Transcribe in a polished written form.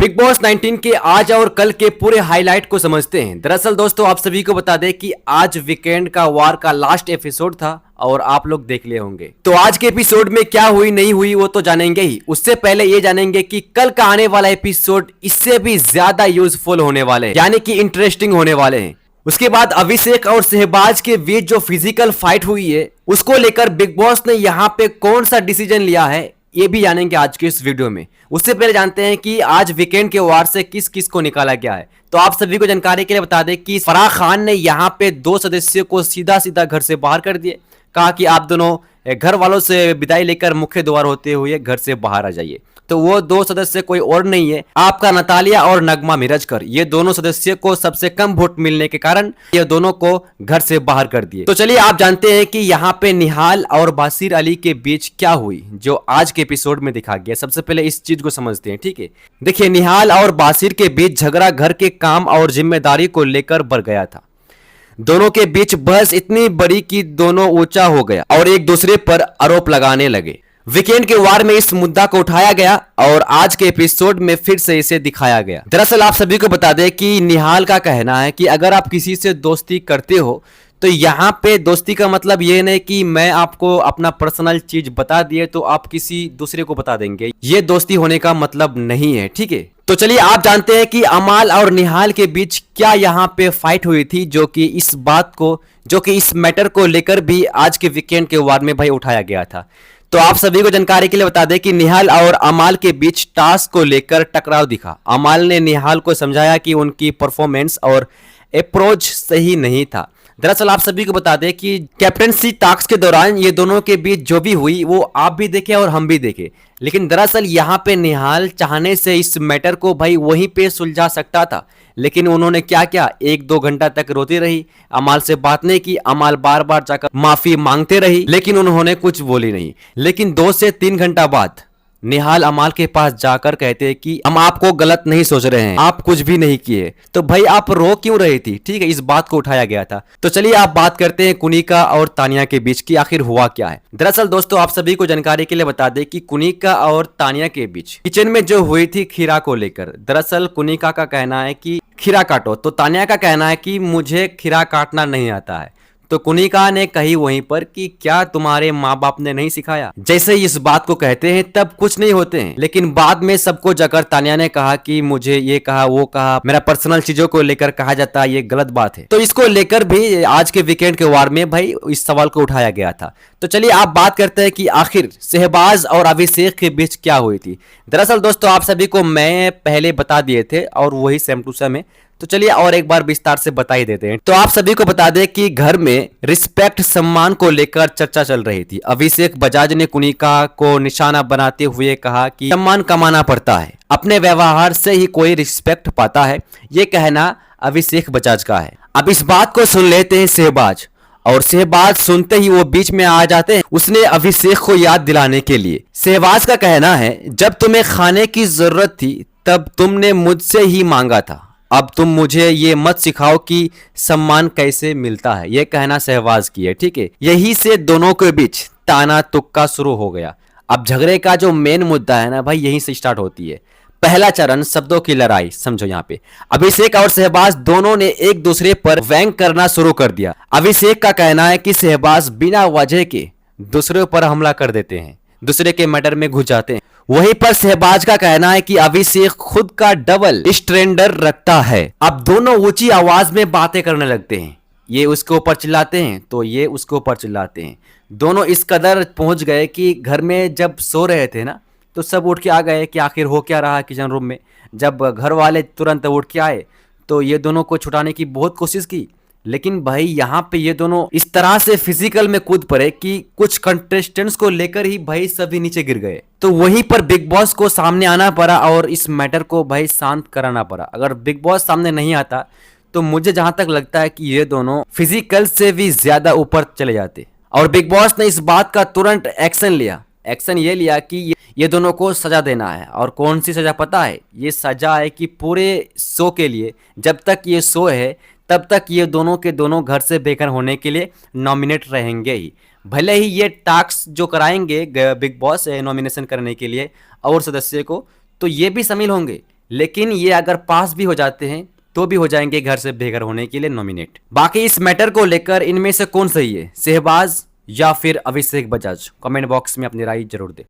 Big boss 19 के आज और कल के पूरे हाईलाइट को समझते हैं। दरअसल दोस्तों आप सभी को बता दें कि आज वीकेंड का वार का लास्ट एपिसोड था और आप लोग देख लिए होंगे। तो आज के एपिसोड में क्या हुई नहीं हुई वो तो जानेंगे ही। उससे पहले ये जानेंगे कि कल का आने वाला एपिसोड इससे भी ज्यादा यूजफुल होने वाले हैं, यानी कि इंटरेस्टिंग होने वाले हैं। उसके बाद अभिषेक और शहबाज के बीच जो फिजिकल फाइट हुई है उसको लेकर बिग बॉस ने यहाँ पे कौन सा डिसीजन लिया है ये भी जानेंगे आज के इस वीडियो में। उससे पहले जानते हैं कि आज वीकेंड के वार से किस किस को निकाला गया है। तो आप सभी को जानकारी के लिए बता दें कि फराह खान ने यहाँ पे 2 सदस्यों को सीधा सीधा घर से बाहर कर दिए। कहा कि आप दोनों घर वालों से विदाई लेकर मुख्य द्वार होते हुए घर से बाहर आ जाइए। तो वो 2 सदस्य कोई और नहीं है, आपका नतालिया और नगमा मिरजकर। ये दोनों सदस्य को सबसे कम वोट मिलने के कारण ये दोनों को घर से बाहर कर दिए। तो चलिए आप जानते हैं कि यहाँ पे निहाल और बासिर अली के बीच क्या हुई जो आज के एपिसोड में दिखा गया। सबसे पहले इस चीज को समझते हैं, ठीक है। देखिए, निहाल और बासिर के बीच झगड़ा घर के काम और जिम्मेदारी को लेकर बढ़ गया था। दोनों के बीच बहस इतनी बड़ी कि दोनों ऊंचा हो गया और एक दूसरे पर आरोप लगाने लगे। वीकेंड के वार में इस मुद्दा को उठाया गया और आज के एपिसोड में फिर से इसे दिखाया गया। दरअसल आप सभी को बता दें कि निहाल का कहना है कि अगर आप किसी से दोस्ती करते हो तो यहाँ पे दोस्ती का मतलब ये नहीं कि मैं आपको अपना पर्सनल चीज बता दिए तो आप किसी दूसरे को बता देंगे। ये दोस्ती होने का मतलब नहीं है, ठीक है। तो चलिए आप जानते हैं कि अमाल और निहाल के बीच क्या यहाँ पे फाइट हुई थी जो कि इस मैटर को लेकर भी आज के वीकेंड के वार में भाई उठाया गया था। तो आप सभी को जानकारी के लिए बता दें कि निहाल और अमाल के बीच टास्क को लेकर टकराव दिखा। अमाल ने निहाल को समझाया कि उनकी परफॉर्मेंस और अप्रोच सही नहीं था। दरअसल आप सभी को बता दें कि कैप्टनसी टास्क के दौरान ये दोनों के बीच जो भी हुई वो आप भी देखे और हम भी देखे, लेकिन दरअसल यहाँ पे निहाल चाहने से इस मैटर को भाई वहीं पे सुलझा सकता था, लेकिन उन्होंने क्या किया, 1-2 घंटा तक रोती रही, अमाल से बात नहीं की। अमाल बार बार जाकर माफी मांगते रही लेकिन उन्होंने कुछ बोली नहीं। लेकिन 2 से 3 घंटा बाद निहाल अमाल के पास जाकर कहते हैं कि हम आपको गलत नहीं सोच रहे हैं, आप कुछ भी नहीं किए, तो भाई आप रो क्यों रही थी, ठीक है। इस बात को उठाया गया था। तो चलिए आप बात करते हैं कुनिका और तानिया के बीच की आखिर हुआ क्या है। दरअसल दोस्तों आप सभी को जानकारी के लिए बता दें कि कुनिका और तानिया के बीच किचन में जो हुई थी खीरा को लेकर। दरअसल कुनिका का कहना है कि खीरा काटो, तो तानिया का कहना है कि मुझे खीरा काटना नहीं आता है। तो कुनिका ने कही वहीं पर कि क्या तुम्हारे माँ बाप ने नहीं सिखाया। जैसे ही इस बात को कहते हैं तब कुछ नहीं होते हैं, लेकिन बाद में सबको जगह तानिया ने कहा कि मुझे ये कहा वो कहा, मेरा पर्सनल चीजों को लेकर कहा जाता है, ये गलत बात है। तो इसको लेकर भी आज के वीकेंड के वार में भाई इस सवाल को उठाया गया था। तो चलिए आप बात करते हैं कि आखिर शहबाज और अभिषेक के बीच क्या हुई थी। दरअसल दोस्तों आप सभी को मैं पहले बता दिए थे और वही सेम टू सेम है। तो चलिए और एक बार विस्तार से बता ही देते हैं। तो आप सभी को बता दें कि घर में रिस्पेक्ट सम्मान को लेकर चर्चा चल रही थी। अभिषेक बजाज ने कुनिका को निशाना बनाते हुए कहा कि सम्मान कमाना पड़ता है, अपने व्यवहार से ही कोई रिस्पेक्ट पाता है। ये कहना अभिषेक बजाज का है। अब इस बात को सुन लेते हैं शहबाज, और शहबाज सुनते ही वो बीच में आ जाते हैं उसने अभिषेक को याद दिलाने के लिए। शहबाज का कहना है, जब तुम्हें खाने की जरूरत थी तब तुमने मुझसे ही मांगा था, अब तुम मुझे ये मत सिखाओ कि सम्मान कैसे मिलता है। ये कहना शहबाज की है, ठीक है। यही से दोनों के बीच ताना तुक्का शुरू हो गया। अब झगड़े का जो मेन मुद्दा है ना भाई यहीं से स्टार्ट होती है। पहला चरण शब्दों की लड़ाई। समझो यहाँ पे अभिषेक और शहबाज दोनों ने एक दूसरे पर व्यंग करना शुरू कर दिया। अभिषेक का कहना है कि शहबाज बिना वजह के दूसरों पर हमला कर देते हैं, दूसरे के मैटर में घुस जाते हैं। वहीं पर शहबाज का कहना है कि अभिषेक खुद का डबल स्टैंडर्ड रखता है। अब दोनों ऊंची आवाज में बातें करने लगते हैं, ये उसके ऊपर चिल्लाते हैं तो ये उसके ऊपर चिल्लाते हैं। दोनों इस कदर पहुंच गए कि घर में जब सो रहे थे ना तो सब उठ के आ गए कि आखिर हो क्या रहा है किचन रूम में। जब घर वाले तुरंत उठ के आए तो ये दोनों को छुटाने की बहुत कोशिश की, लेकिन भाई यहाँ पे ये दोनों इस तरह से फिजिकल में कूद पड़े कि कुछ कंटेस्टेंट्स को लेकर ही भाई सभी नीचे गिर गए। तो वहीं पर बिग बॉस को सामने आना पड़ा और इस मैटर को भाई शांत कराना पड़ा। अगर बिग बॉस सामने नहीं आता तो मुझे जहां तक लगता है कि ये दोनों फिजिकल से भी ज्यादा ऊपर चले जाते। और बिग बॉस ने इस बात का तुरंत एक्शन लिया। एक्शन ये लिया कि ये दोनों को सजा देना है। और कौन सी सजा पता है? ये सजा है कि पूरे शो के लिए, जब तक ये शो है तब तक ये दोनों के दोनों घर से बेघर होने के लिए नॉमिनेट रहेंगे ही। भले ही ये टास्क जो कराएंगे बिग बॉस नॉमिनेशन करने के लिए और सदस्य को, तो ये भी शामिल होंगे, लेकिन ये अगर पास भी हो जाते हैं तो भी हो जाएंगे घर से बेघर होने के लिए नॉमिनेट। बाकी इस मैटर को लेकर इनमें से कौन सही है, शहबाज या फिर अभिषेक बजाज? कमेंट बॉक्स में अपनी राय जरूर दे।